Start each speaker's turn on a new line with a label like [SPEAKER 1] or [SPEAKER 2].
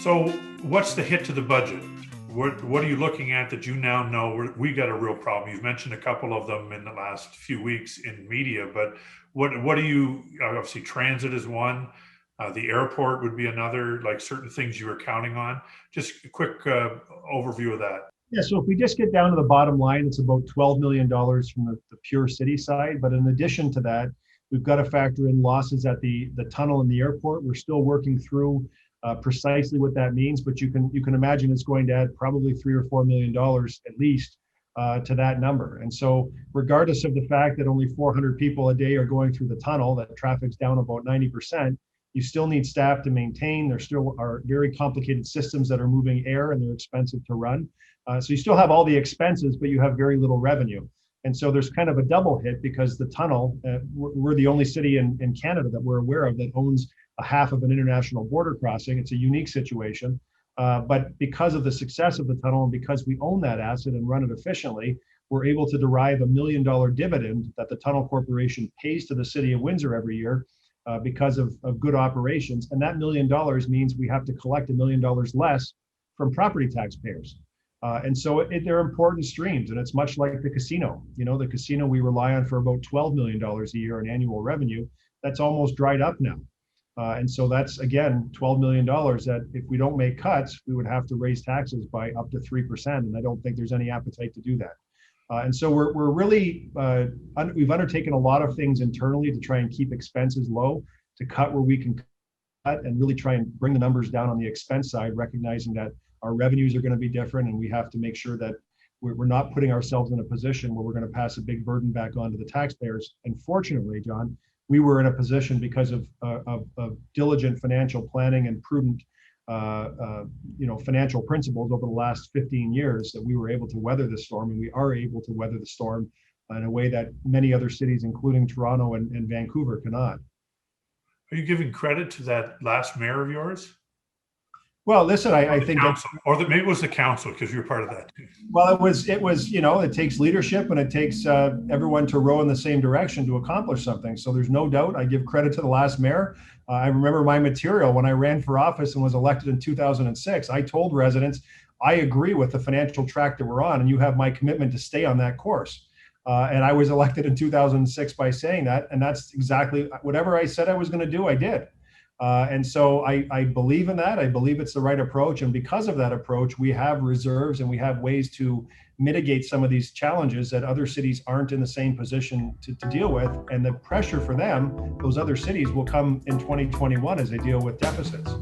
[SPEAKER 1] So what's the hit to the budget? What are you looking at that you now know we got a real problem? You've mentioned a couple of them in the last few weeks in media, but what do you, obviously transit is one, the airport would be another, like certain things you were counting on. Just a quick overview of that.
[SPEAKER 2] Yeah, so if we just get down to the bottom line, it's about $12 million from the pure city side. But in addition to that, we've got to factor in losses at the tunnel and the airport. We're still working through precisely what that means, but you can imagine it's going to add probably $3 or $4 million at least to that number. And so regardless of the fact that only 400 people a day are going through the tunnel, that traffic's down about 90%, you still need staff to maintain. There still are very complicated systems that are moving air and they're expensive to run. So you still have all the expenses, but you have very little revenue. And so there's kind of a double hit because the tunnel, we're the only city in Canada that we're aware of that owns a half of an international border crossing. It's a unique situation. But because of the success of the tunnel and because we own that asset and run it efficiently, we're able to derive $1 million dividend that the Tunnel Corporation pays to the city of Windsor every year because of good operations. And that $1 million means we have to collect $1 million less from property taxpayers. And so they're important streams, and it's much like the casino. You know, the casino we rely on for about $12 million a year in annual revenue. That's almost dried up now. And so that's, again, $12 million that if we don't make cuts, we would have to raise taxes by up to 3%. And I don't think there's any appetite to do that. And so we're really, we've undertaken a lot of things internally to try and keep expenses low, to cut where we can cut and really try and bring the numbers down on the expense side, recognizing that our revenues are going to be different and we have to make sure that we're not putting ourselves in a position where we're going to pass a big burden back onto the taxpayers. And fortunately, John, we were in a position because of diligent financial planning and prudent financial principles over the last 15 years that we were able to weather the storm, and we are able to weather the storm in a way that many other cities, including Toronto and Vancouver, cannot.
[SPEAKER 1] Are you giving credit to that last mayor of yours?
[SPEAKER 2] Well, listen, I think
[SPEAKER 1] council, or maybe it was the council because you're part of that too.
[SPEAKER 2] Well, it was, it takes leadership and it takes everyone to row in the same direction to accomplish something. So there's no doubt I give credit to the last mayor. I remember my material when I ran for office and was elected in 2006. I told residents, I agree with the financial track that we're on, and you have my commitment to stay on that course. And I was elected in 2006 by saying that, and that's exactly whatever I said I was going to do, I did. And so I believe in that. I believe it's the right approach. And because of that approach, we have reserves and we have ways to mitigate some of these challenges that other cities aren't in the same position to deal with. And the pressure for them, those other cities, will come in 2021 as they deal with deficits.